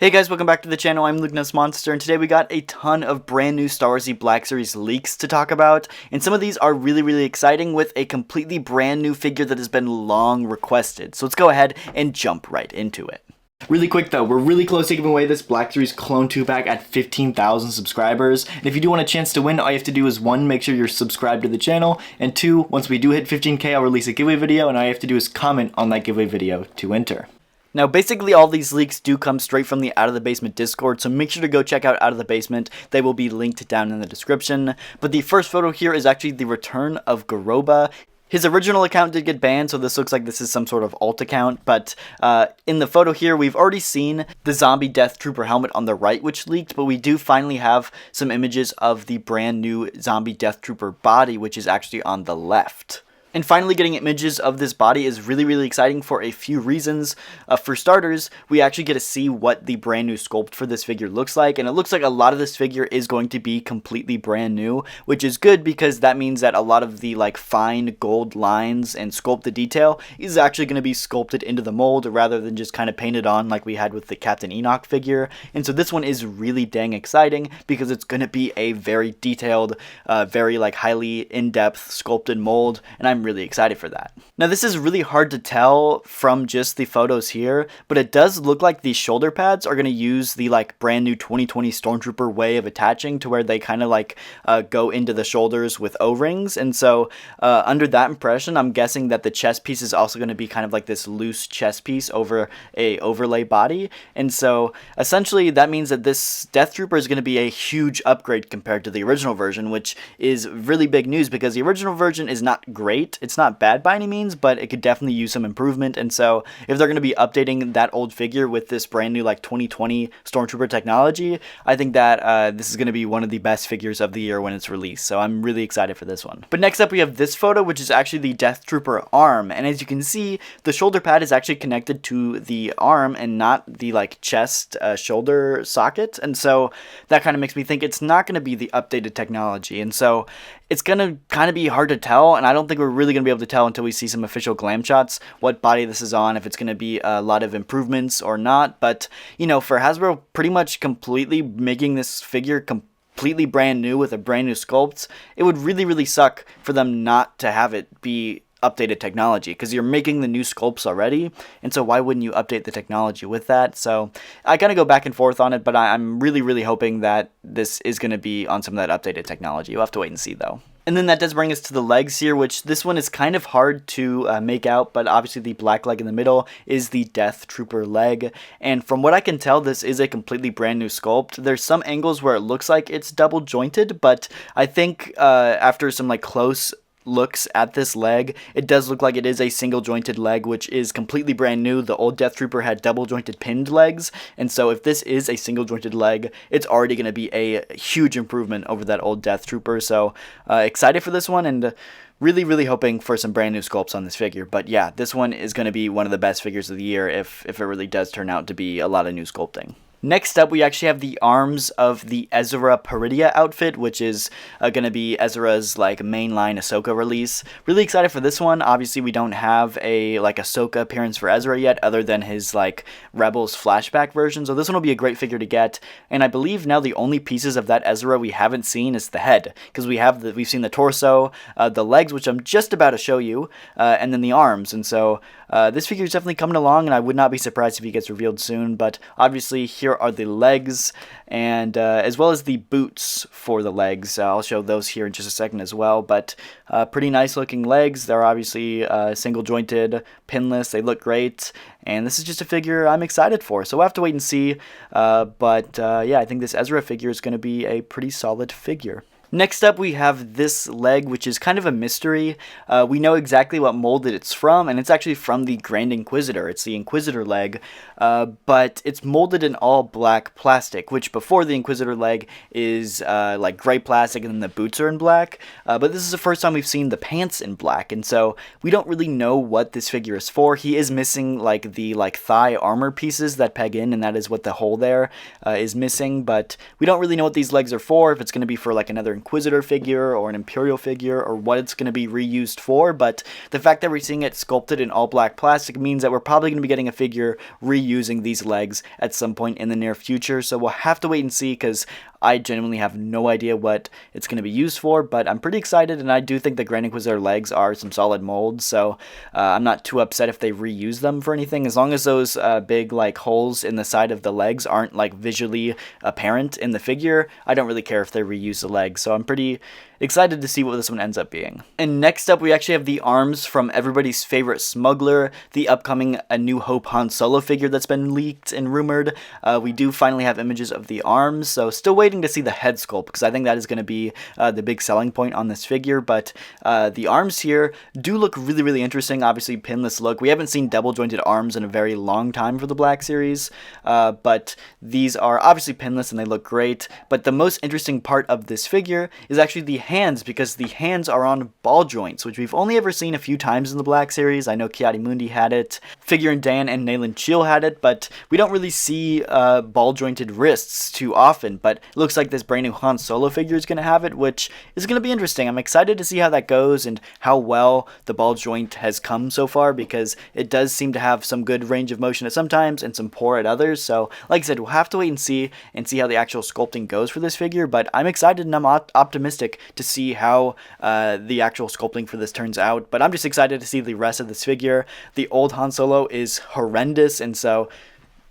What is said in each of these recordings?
Hey guys, welcome back to the channel. I'm Lukenessmonster, and today we got a ton of brand new Star Wars BlackSeries leaks to talk about, and some of these are really exciting with a completely brand new figure that has been long requested. So let's go ahead and jump right into it. Really quick though, we're really close to giving away this BlackSeries Clone 2 pack at 15,000 subscribers, and if you do want a chance to win, all you have to do is 1, make sure you're subscribed to the channel, and 2, once we do hit 15k, I'll release a giveaway video, and all you have to do is comment on that giveaway video to enter. Now, basically all these leaks do come straight from the Out of the Basement Discord, so make sure to go check out Out of the Basement. They will be linked down in the description. But the first photo here is actually the return of Garoba. His original account did get banned, so this looks like this is some sort of alt account, but in the photo here, we've already seen the zombie Death Trooper helmet on the right, which leaked, but we do finally have some images of the brand new zombie Death Trooper body, which is actually on the left. And finally, getting images of this body is really exciting for a few reasons. For starters, we actually get to see what the brand new sculpt for this figure looks like, and it looks like a lot of this figure is going to be completely brand new, which is good because that means that a lot of the fine gold lines and sculpted detail is actually going to be sculpted into the mold rather than just kind of painted on like we had with the Captain Enoch figure. And so this one is really dang exciting because it's going to be a very detailed, very highly in-depth sculpted mold, and I'm really excited for that. Now, this is really hard to tell from just the photos here, but it does look like the shoulder pads are going to use the brand new 2020 Stormtrooper way of attaching, to where they kind of go into the shoulders with O-rings. And so under that impression, I'm guessing that the chest piece is also going to be kind of like this loose chest piece over a overlay body. And so essentially that means that this Death Trooper is going to be a huge upgrade compared to the original version, which is really big news because the original version is not great. It's not bad by any means, but it could definitely use some improvement. And so if they're going to be updating that old figure with this brand new 2020 Stormtrooper technology, I think that this is going to be one of the best figures of the year when it's released. So I'm really excited for this one. But next up we have this photo, which is actually the Death Trooper arm. And as you can see, the shoulder pad is actually connected to the arm and not the chest shoulder socket. And so that kind of makes me think it's not going to be the updated technology. And so it's going to kind of be hard to tell, and I don't think we're really going to be able to tell until we see some official glam shots what body this is on, if it's going to be a lot of improvements or not. But, you know, for Hasbro pretty much completely making this figure completely brand new with a brand new sculpt, it would really suck for them not to have it be updated technology, because you're making the new sculpts already, and so why wouldn't you update the technology with that? So I kind of go back and forth on it, but I'm really hoping that this is going to be on some of that updated technology. We'll have to wait and see though. And then that does bring us to the legs here, which this one is kind of hard to make out, but obviously the black leg in the middle is the Death Trooper leg. And from what I can tell, this is a completely brand new sculpt. There's some angles where it looks like it's double jointed, but I think after some close looks at this leg, it does look like it is a single jointed leg, which is completely brand new. The old Death Trooper had double jointed pinned legs, and so if this is a single jointed leg, it's already going to be a huge improvement over that old Death Trooper. So excited for this one, and really hoping for some brand new sculpts on this figure. But yeah, this one is going to be one of the best figures of the year if it really does turn out to be a lot of new sculpting. Next up, we actually have the arms of the Ezra Peridia outfit, which is going to be Ezra's mainline Ahsoka release. Really excited for this one. Obviously, we don't have a Ahsoka appearance for Ezra yet, other than his Rebels flashback version. So this one will be a great figure to get. And I believe now the only pieces of that Ezra we haven't seen is the head, because we've seen the torso, the legs, which I'm just about to show you, and then the arms. And so this figure is definitely coming along, and I would not be surprised if he gets revealed soon. But obviously, here are the legs, and as well as the boots for the legs. I'll show those here in just a second as well, but pretty nice looking legs. They're obviously single jointed, pinless. They look great, and this is just a figure I'm excited for, so we'll have to wait and see. But yeah, I think this Ezra figure is going to be a pretty solid figure. Next up, we have this leg, which is kind of a mystery. We know exactly what mold it's from, and it's actually from the Grand Inquisitor. It's the Inquisitor leg, but it's molded in all black plastic, which before the Inquisitor leg is gray plastic, and then the boots are in black. But this is the first time we've seen the pants in black, and so we don't really know what this figure is for. He is missing the thigh armor pieces that peg in, and that is what the hole there is missing. But we don't really know what these legs are for. If it's going to be for another Inquisitor figure or an Imperial figure or what it's going to be reused for, but the fact that we're seeing it sculpted in all black plastic means that we're probably going to be getting a figure reusing these legs at some point in the near future, so we'll have to wait and see because I genuinely have no idea what it's going to be used for, but I'm pretty excited, and I do think the Grand Inquisitor legs are some solid molds, so I'm not too upset if they reuse them for anything, as long as those big like holes in the side of the legs aren't like visually apparent in the figure. I don't really care if they reuse the legs, so I'm pretty excited to see what this one ends up being. And next up, we actually have the arms from everybody's favorite smuggler, the upcoming A New Hope Han Solo figure that's been leaked and rumored. We do finally have images of the arms, so still waiting to see the head sculpt, because I think that is going to be the big selling point on this figure, but the arms here do look really, really interesting. Obviously, pinless look. We haven't seen double-jointed arms in a very long time for the Black Series, but these are obviously pinless and they look great, but the most interesting part of this figure is actually the hands, because the hands are on ball joints, which we've only ever seen a few times in the Black Series. I know Ki-Adi-Mundi had it, Figure and Dan and Nayland Cheel had it, but we don't really see ball jointed wrists too often, but it looks like this brand new Han Solo figure is going to have it, which is going to be interesting. I'm excited to see how that goes and how well the ball joint has come so far, because it does seem to have some good range of motion at some times and some poor at others, so like I said, we'll have to wait and see how the actual sculpting goes for this figure, but I'm excited and I'm optimistic to see how the actual sculpting for this turns out. But I'm just excited to see the rest of this figure. The old Han Solo is horrendous, and so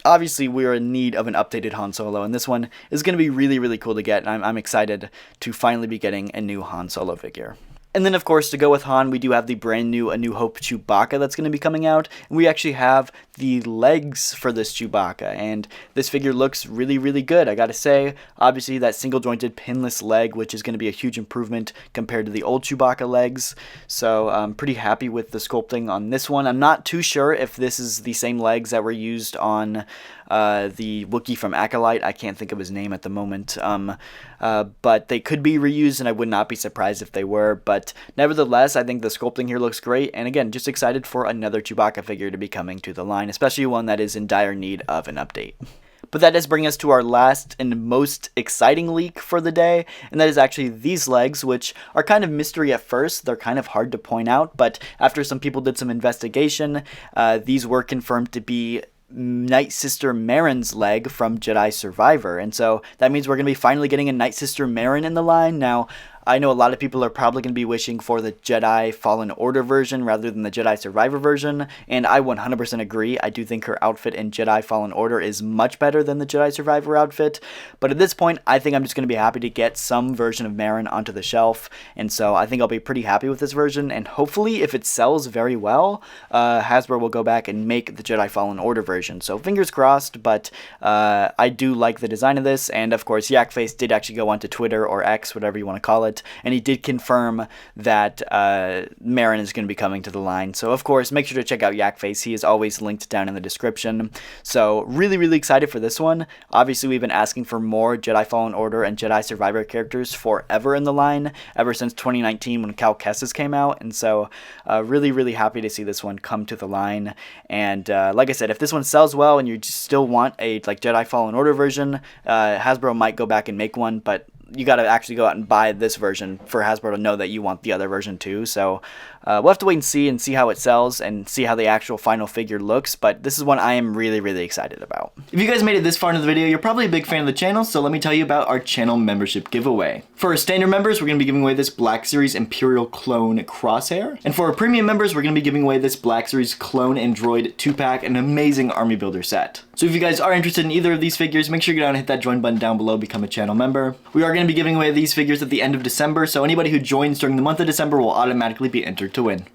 obviously we are in need of an updated Han Solo, and this one is going to be really, really cool to get, and I'm excited to finally be getting a new Han Solo figure. And then, of course, to go with Han, we do have the brand new A New Hope Chewbacca that's going to be coming out. And we actually have the legs for this Chewbacca, and this figure looks really, really good, I gotta say. Obviously, that single-jointed pinless leg, which is going to be a huge improvement compared to the old Chewbacca legs. So I'm pretty happy with the sculpting on this one. I'm not too sure if this is the same legs that were used on the Wookiee from Acolyte. I can't think of his name at the moment. But they could be reused, and I would not be surprised if they were. But nevertheless, I think the sculpting here looks great. And again, just excited for another Chewbacca figure to be coming to the line, especially one that is in dire need of an update. But that does bring us to our last and most exciting leak for the day, and that is actually these legs, which are kind of mystery at first. They're kind of hard to point out, but after some people did some investigation, these were confirmed to be Night Sister Merrin's leg from Jedi Survivor, and so that means we're going to be finally getting a Night Sister Merrin in the line. Now, I know a lot of people are probably going to be wishing for the Jedi Fallen Order version rather than the Jedi Survivor version, and I 100% agree. I do think her outfit in Jedi Fallen Order is much better than the Jedi Survivor outfit, but at this point, I think I'm just going to be happy to get some version of Merrin onto the shelf, and so I think I'll be pretty happy with this version, and hopefully, if it sells very well, Hasbro will go back and make the Jedi Fallen Order version, so fingers crossed, but I do like the design of this, and of course, Yakface did actually go onto Twitter, or X, whatever you want to call it, and he did confirm that Merrin is going to be coming to the line. So, of course, make sure to check out Yakface. He is always linked down in the description. So, really, really excited for this one. Obviously, we've been asking for more Jedi Fallen Order and Jedi Survivor characters forever in the line, ever since 2019 when Cal Kestis came out. And so, really, really happy to see this one come to the line. And like I said, if this one sells well and you just still want a Jedi Fallen Order version, Hasbro might go back and make one, but you got to actually go out and buy this version for Hasbro to know that you want the other version too. So we'll have to wait and see how it sells and see how the actual final figure looks, but this is one I am really, really excited about. If you guys made it this far into the video, you're probably a big fan of the channel, so let me tell you about our channel membership giveaway. For our standard members, we're going to be giving away this Black Series Imperial Clone Crosshair, and for our premium members, we're going to be giving away this Black Series Clone and Droid 2-pack, an amazing army builder set. So if you guys are interested in either of these figures, make sure you go down and hit that join button down below, become a channel member. We are going to be giving away these figures at the end of December, so anybody who joins during the month of December will automatically be entered to win.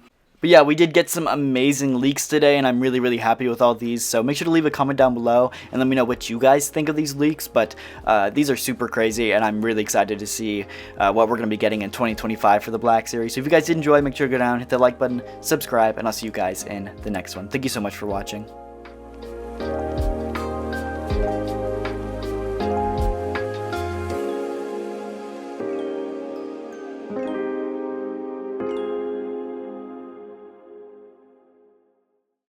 But yeah, we did get some amazing leaks today, and I'm really, really happy with all these, so make sure to leave a comment down below and let me know what you guys think of these leaks, but these are super crazy, and I'm really excited to see what we're going to be getting in 2025 for the Black Series. So if you guys did enjoy, make sure to go down, hit the like button, subscribe, and I'll see you guys in the next one. Thank you so much for watching.